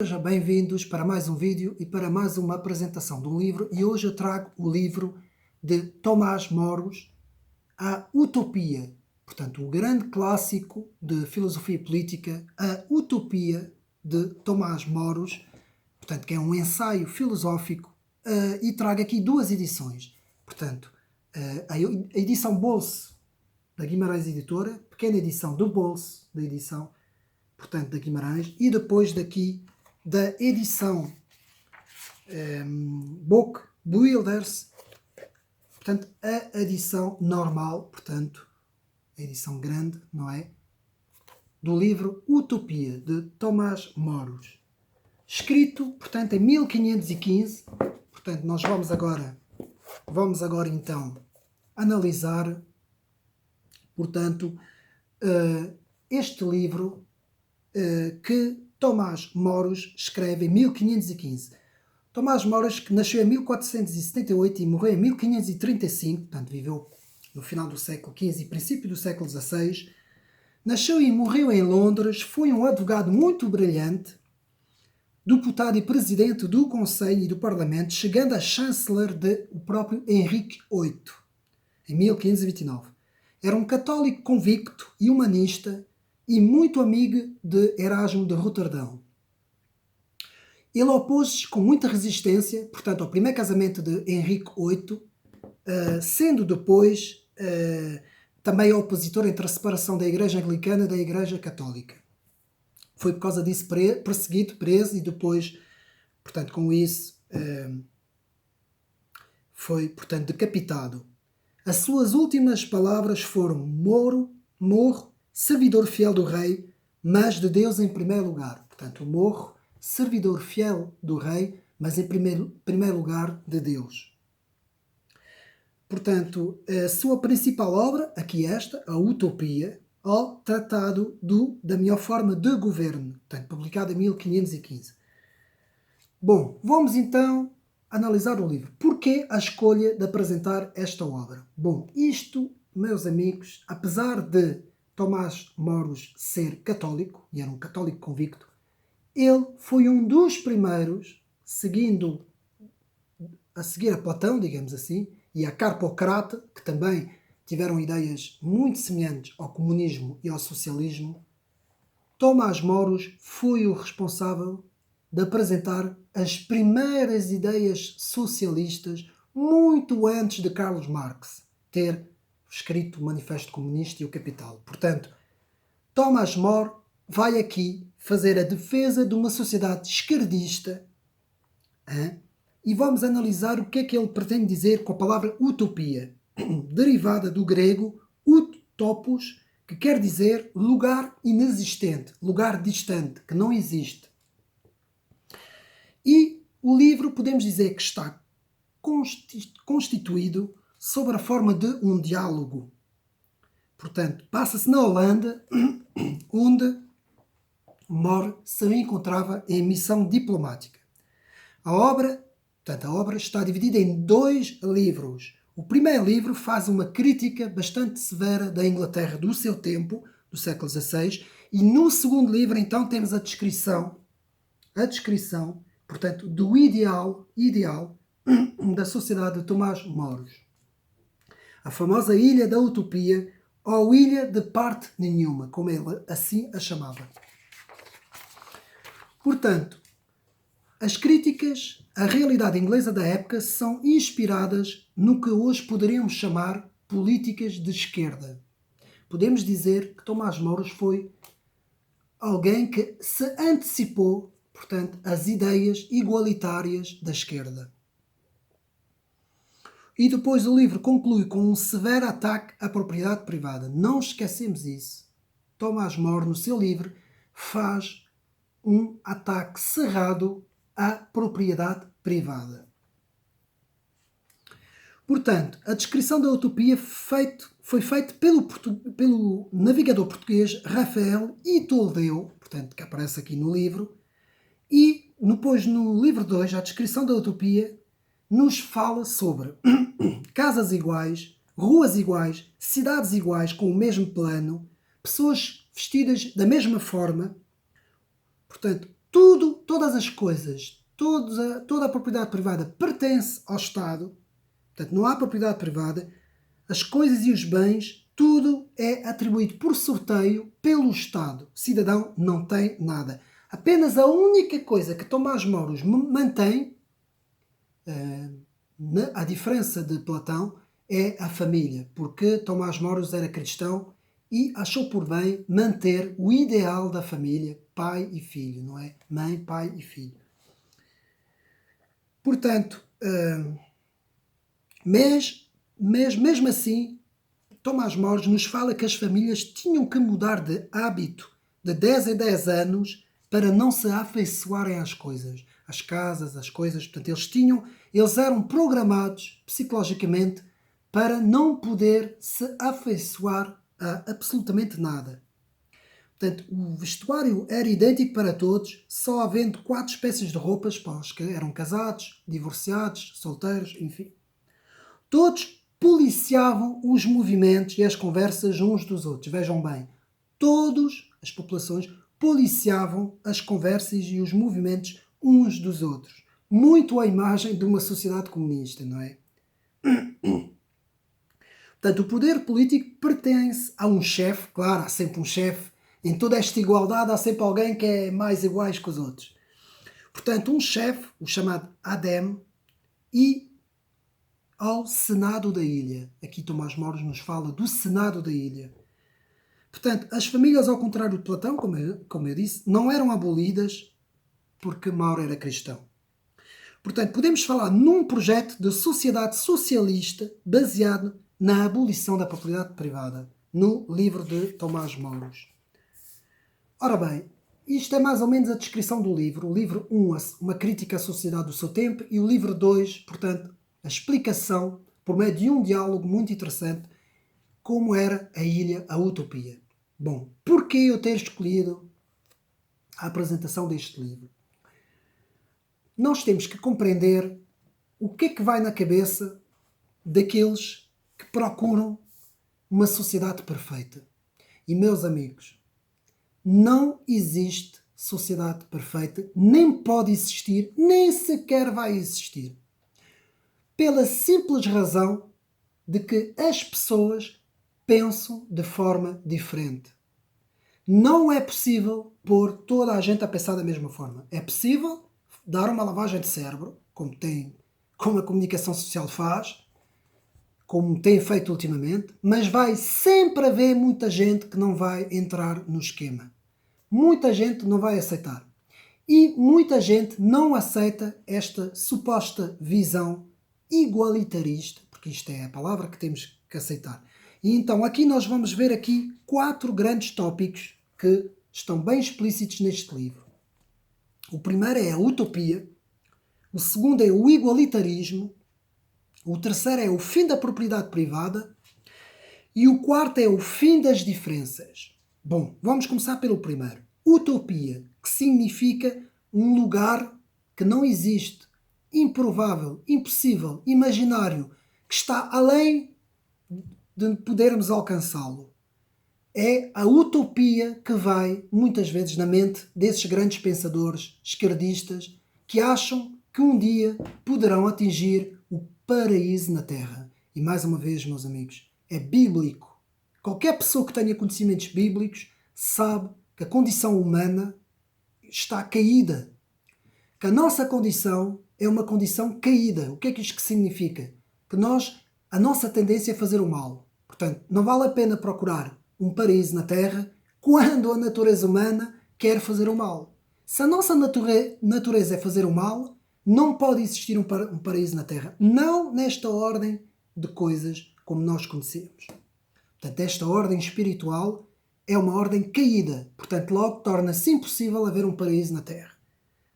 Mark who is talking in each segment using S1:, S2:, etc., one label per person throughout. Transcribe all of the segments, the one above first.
S1: Sejam bem-vindos para mais um vídeo e para mais uma apresentação de um livro, e hoje eu trago o livro de Tomás Moros, A Utopia, portanto um grande clássico de filosofia política, A Utopia de Tomás Moros, portanto que é um ensaio filosófico, e trago aqui duas edições, portanto a edição Bolso da Guimarães Editora, pequena edição do Bolso da edição, portanto da Guimarães, e depois daqui da edição Book Builders, portanto a edição normal, portanto a edição grande, não é? Do livro Utopia, de Tomás Moros, escrito, portanto, em 1515, portanto nós vamos agora então analisar, portanto, este livro que Tomás Moros escreve em 1515. Tomás Moros, que nasceu em 1478 e morreu em 1535, portanto viveu no final do século XV e princípio do século XVI, nasceu e morreu em Londres, foi um advogado muito brilhante, deputado e presidente do Conselho e do Parlamento, chegando a chanceler de o próprio Henrique VIII, em 1529. Era um católico convicto e humanista, e muito amigo de Erasmo de Roterdão. Ele opôs-se com muita resistência, portanto, ao primeiro casamento de Henrique VIII, sendo depois também opositor entre a separação da Igreja Anglicana e da Igreja Católica. Foi por causa disso perseguido, preso, e depois, portanto, com isso, foi, portanto, decapitado. As suas últimas palavras foram: morro, servidor fiel do rei, mas de Deus em primeiro lugar. Portanto, morro, servidor fiel do rei, mas em primeiro lugar de Deus. Portanto, a sua principal obra, aqui esta, a Utopia, ao Tratado da melhor forma de governo, portanto, publicado em 1515. Bom, vamos então analisar o livro. Porquê a escolha de apresentar esta obra? Bom, isto, meus amigos, apesar de Tomás Moros ser católico, e era um católico convicto, ele foi um dos primeiros, a seguir a Platão, digamos assim, e a Carpocrata, que também tiveram ideias muito semelhantes ao comunismo e ao socialismo. Tomás Moros foi o responsável de apresentar as primeiras ideias socialistas muito antes de Carlos Marx ter escrito o Manifesto Comunista e o Capital. Portanto, Tomás Moros vai aqui fazer a defesa de uma sociedade esquerdista, e vamos analisar o que é que ele pretende dizer com a palavra utopia, derivada do grego utopos, que quer dizer lugar inexistente, lugar distante, que não existe. E o livro, podemos dizer que está constituído sob a forma de um diálogo. Portanto, passa-se na Holanda, onde Moros se encontrava em missão diplomática. A obra está dividida em dois livros. O primeiro livro faz uma crítica bastante severa da Inglaterra do seu tempo, do século XVI, e no segundo livro, então, temos a descrição, portanto, do ideal da sociedade de Tomás Moros. A famosa Ilha da Utopia, ou Ilha de Parte Nenhuma, como ele assim a chamava. Portanto, as críticas à realidade inglesa da época são inspiradas no que hoje poderíamos chamar políticas de esquerda. Podemos dizer que Tomás Moros foi alguém que se antecipou, portanto, às ideias igualitárias da esquerda. E depois o livro conclui com um severo ataque à propriedade privada. Não esquecemos isso. Tomás Moros, no seu livro, faz um ataque cerrado à propriedade privada. Portanto, a descrição da utopia foi feita pelo navegador português Rafael Itoldeu, portanto, que aparece aqui no livro, e depois no livro 2, a descrição da utopia nos fala sobre casas iguais, ruas iguais, cidades iguais com o mesmo plano, pessoas vestidas da mesma forma, portanto, todas as coisas, toda a propriedade privada pertence ao Estado, portanto não há propriedade privada, as coisas e os bens, tudo é atribuído por sorteio pelo Estado. O cidadão não tem nada. Apenas a única coisa que Tomás Moro mantém, a diferença de Platão, é a família, porque Tomás Moro era cristão e achou por bem manter o ideal da família, pai e filho, não é? Mãe, pai e filho. Portanto, mas mesmo assim, Tomás Moro nos fala que as famílias tinham que mudar de hábito de 10 em 10 anos para não se afeiçoarem às coisas, às casas, às coisas. Portanto, eles eram programados psicologicamente para não poder se afeiçoar a absolutamente nada. Portanto, o vestuário era idêntico para todos, só havendo 4 espécies de roupas para os que eram casados, divorciados, solteiros, enfim. Todos policiavam os movimentos e as conversas uns dos outros. Vejam bem, todas as populações policiavam as conversas e os movimentos uns dos outros. Muito à imagem de uma sociedade comunista, não é? Portanto, o poder político pertence a um chefe, claro, há sempre um chefe. Em toda esta igualdade há sempre alguém que é mais iguais que os outros. Portanto, um chefe, o chamado Adem, e ao Senado da ilha. Aqui Tomás Moro nos fala do Senado da ilha. Portanto, as famílias, ao contrário de Platão, como eu disse, não eram abolidas porque Mauro era cristão. Portanto, podemos falar num projeto de sociedade socialista baseado na abolição da propriedade privada, no livro de Tomás Moro. Ora bem, isto é mais ou menos a descrição do livro. O livro 1, uma crítica à sociedade do seu tempo, e o livro 2, portanto, a explicação, por meio de um diálogo muito interessante, como era a ilha, a utopia. Bom, porquê eu ter escolhido a apresentação deste livro? Nós temos que compreender o que é que vai na cabeça daqueles que procuram uma sociedade perfeita. E, meus amigos, não existe sociedade perfeita, nem pode existir, nem sequer vai existir. Pela simples razão de que as pessoas pensam de forma diferente. Não é possível pôr toda a gente a pensar da mesma forma. É possível dar uma lavagem de cérebro, como a comunicação social faz, como tem feito ultimamente, mas vai sempre haver muita gente que não vai entrar no esquema. Muita gente não vai aceitar. E muita gente não aceita esta suposta visão igualitarista, porque isto é a palavra que temos que aceitar. E então aqui nós vamos ver aqui 4 grandes tópicos que estão bem explícitos neste livro. O primeiro é a utopia, o segundo é o igualitarismo, o terceiro é o fim da propriedade privada e o quarto é o fim das diferenças. Bom, vamos começar pelo primeiro. Utopia, que significa um lugar que não existe, improvável, impossível, imaginário, que está além de podermos alcançá-lo. É a utopia que vai, muitas vezes, na mente desses grandes pensadores esquerdistas que acham que um dia poderão atingir o paraíso na Terra. E mais uma vez, meus amigos, é bíblico. Qualquer pessoa que tenha conhecimentos bíblicos sabe que a condição humana está caída. Que a nossa condição é uma condição caída. O que é que isto significa? Que a nossa tendência é fazer o mal. Portanto, não vale a pena procurar um paraíso na Terra quando a natureza humana quer fazer o mal. Se a nossa natureza é fazer o mal, não pode existir um paraíso na Terra. Não nesta ordem de coisas como nós conhecemos. Portanto, esta ordem espiritual é uma ordem caída. Portanto, logo torna-se impossível haver um paraíso na Terra.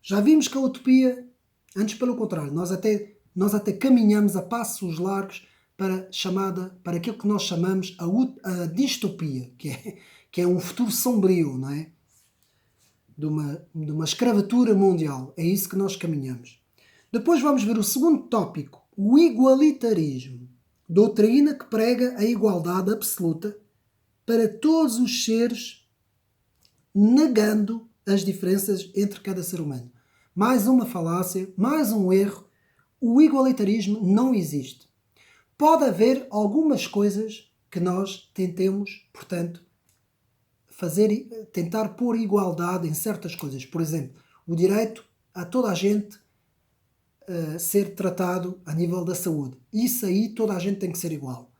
S1: Já vimos que a utopia, antes pelo contrário, nós até caminhamos a passos largos para aquilo que nós chamamos a distopia, que é um futuro sombrio, não é? De uma escravatura mundial. É isso que nós caminhamos. Depois vamos ver o segundo tópico, o igualitarismo. Doutrina que prega a igualdade absoluta para todos os seres, negando as diferenças entre cada ser humano. Mais uma falácia, mais um erro. O igualitarismo não existe. Pode haver algumas coisas que nós tentemos, portanto, tentar pôr igualdade em certas coisas. Por exemplo, o direito a toda a gente ser tratado a nível da saúde. Isso aí toda a gente tem que ser igual.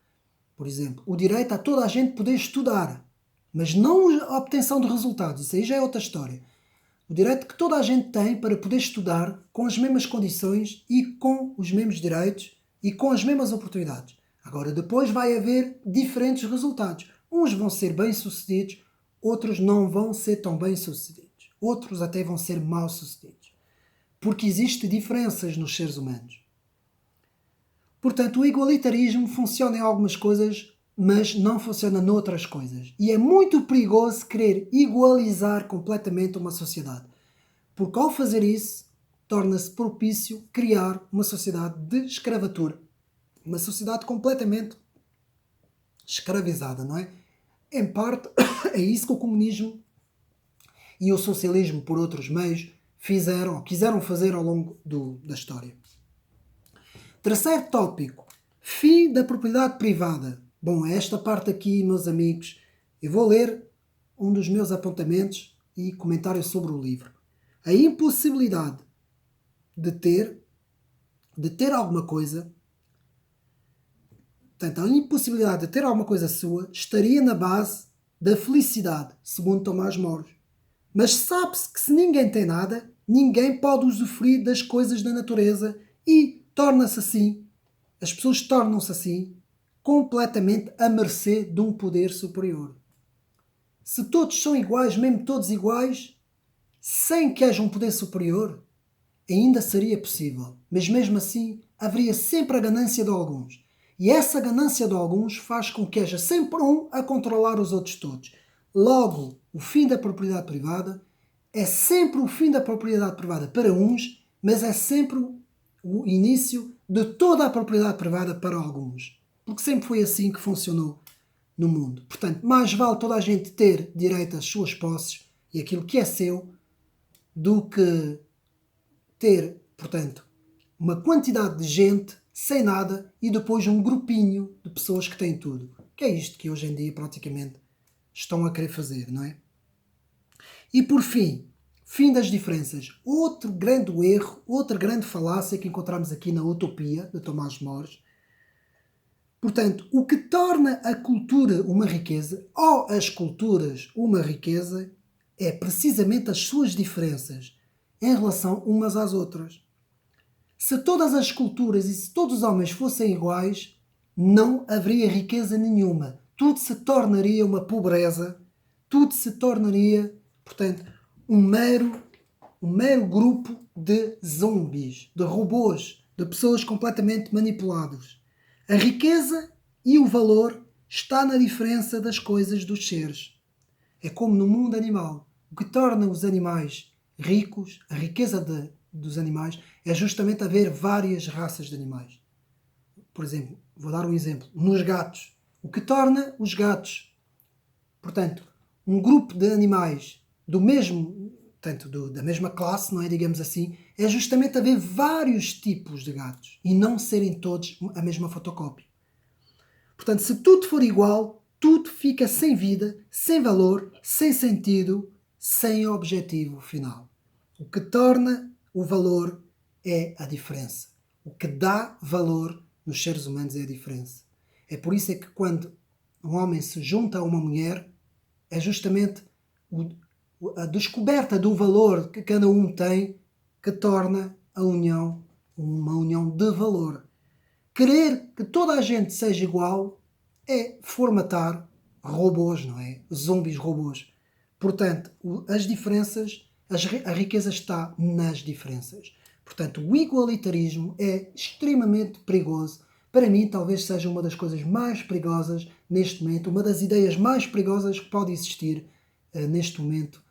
S1: Por exemplo, o direito a toda a gente poder estudar, mas não a obtenção de resultados. Isso aí já é outra história. O direito que toda a gente tem para poder estudar com as mesmas condições e com os mesmos direitos e com as mesmas oportunidades. Agora, depois vai haver diferentes resultados. Uns vão ser bem-sucedidos, outros não vão ser tão bem-sucedidos. Outros até vão ser mal-sucedidos. Porque existem diferenças nos seres humanos. Portanto, o igualitarismo funciona em algumas coisas, mas não funciona noutras coisas. E é muito perigoso querer igualizar completamente uma sociedade. Porque ao fazer isso, torna-se propício criar uma sociedade de escravatura. Uma sociedade completamente escravizada, não é? Em parte, é isso que o comunismo e o socialismo, por outros meios, quiseram fazer ao longo da história. Terceiro tópico, fim da propriedade privada. Bom, esta parte aqui, meus amigos, eu vou ler um dos meus apontamentos e comentários sobre o livro. A impossibilidade de ter alguma coisa, portanto, a impossibilidade de ter alguma coisa sua estaria na base da felicidade, segundo Tomás Moro. Mas sabe-se que se ninguém tem nada, ninguém pode usufruir das coisas da natureza e as pessoas tornam-se assim, completamente à mercê de um poder superior. Se todos são iguais, mesmo todos iguais, sem que haja um poder superior, ainda seria possível. Mas mesmo assim, haveria sempre a ganância de alguns. E essa ganância de alguns faz com que haja sempre um a controlar os outros todos. Logo, o fim da propriedade privada é sempre o fim da propriedade privada para uns, mas é sempre o início de toda a propriedade privada para alguns. Porque sempre foi assim que funcionou no mundo. Portanto, mais vale toda a gente ter direito às suas posses e aquilo que é seu, do que ter, portanto, uma quantidade de gente sem nada e depois um grupinho de pessoas que têm tudo. Que é isto que hoje em dia praticamente estão a querer fazer, não é? E por fim das diferenças. Outro grande erro, outra grande falácia que encontramos aqui na Utopia, de Tomás Mores. Portanto, o que torna a cultura uma riqueza, ou as culturas uma riqueza, é precisamente as suas diferenças em relação umas às outras. Se todas as culturas e se todos os homens fossem iguais, não haveria riqueza nenhuma. Tudo se tornaria uma pobreza, tudo se tornaria, portanto, um mero grupo de zombies, de robôs, de pessoas completamente manipuladas. A riqueza e o valor está na diferença das coisas dos seres. É como no mundo animal. O que torna os animais ricos, a riqueza dos animais, é justamente haver várias raças de animais. Por exemplo, vou dar um exemplo. Nos gatos. O que torna os gatos, portanto, um grupo de animais do mesmo, portanto, da mesma classe, não é, digamos assim, é justamente haver vários tipos de gatos e não serem todos a mesma fotocópia. Portanto, se tudo for igual, tudo fica sem vida, sem valor, sem sentido, sem objetivo final. O que torna o valor é a diferença. O que dá valor nos seres humanos é a diferença. É por isso que quando um homem se junta a uma mulher, é justamente a descoberta do valor que cada um tem que torna a união uma união de valor. Querer que toda a gente seja igual é formatar robôs, não é? Zombies robôs. Portanto, as diferenças, a riqueza está nas diferenças. Portanto, o igualitarismo é extremamente perigoso. Para mim, talvez seja uma das coisas mais perigosas neste momento, uma das ideias mais perigosas que pode existir neste momento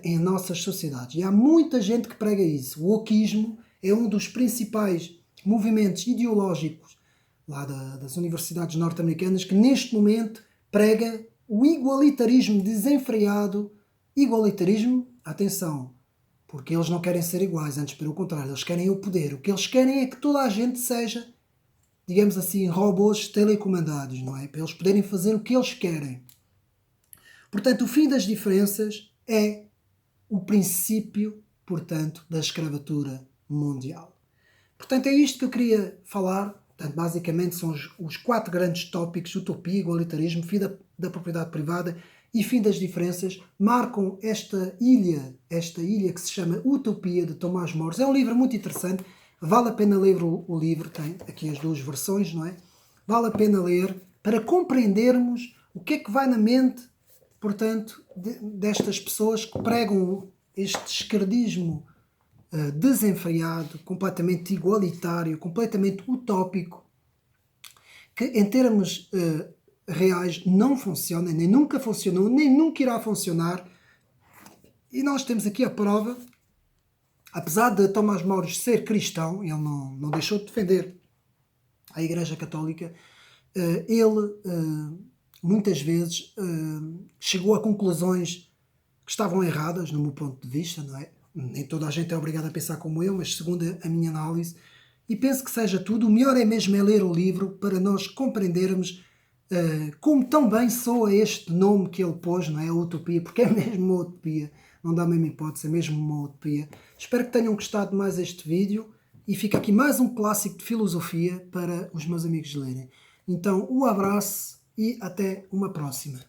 S1: em nossas sociedades. E há muita gente que prega isso. O wokismo é um dos principais movimentos ideológicos lá das universidades norte-americanas que neste momento prega o igualitarismo desenfreado, igualitarismo atenção, porque eles não querem ser iguais, antes pelo contrário, eles querem o poder. O que eles querem é que toda a gente seja, digamos assim, robôs telecomandados, não é? Para eles poderem fazer o que eles querem. Portanto, o fim das diferenças é o princípio, portanto, da escravatura mundial. Portanto, é isto que eu queria falar. Portanto, basicamente são os 4 grandes tópicos: utopia, igualitarismo, fim da propriedade privada e fim das diferenças. Marcam esta ilha que se chama Utopia, de Tomás Mores. É um livro muito interessante, vale a pena ler o livro, tem aqui as 2 versões, não é? Vale a pena ler para compreendermos o que é que vai na mente, portanto, destas pessoas que pregam este esquerdismo desenfreado, completamente igualitário, completamente utópico, que em termos reais não funciona, nem nunca funcionou, nem nunca irá funcionar. E nós temos aqui a prova. Apesar de Tomás Mores ser cristão, ele não deixou de defender a Igreja Católica, ele muitas vezes chegou a conclusões que estavam erradas, no meu ponto de vista, não é? Nem toda a gente é obrigada a pensar como eu, mas segundo a minha análise, e penso que seja tudo, o melhor é mesmo ler o livro para nós compreendermos como tão bem soa este nome que ele pôs, não é? A utopia, porque é mesmo uma utopia, não dá a mesma hipótese, é mesmo uma utopia. Espero que tenham gostado mais este vídeo e fica aqui mais um clássico de filosofia para os meus amigos lerem. Então, um abraço e até uma próxima.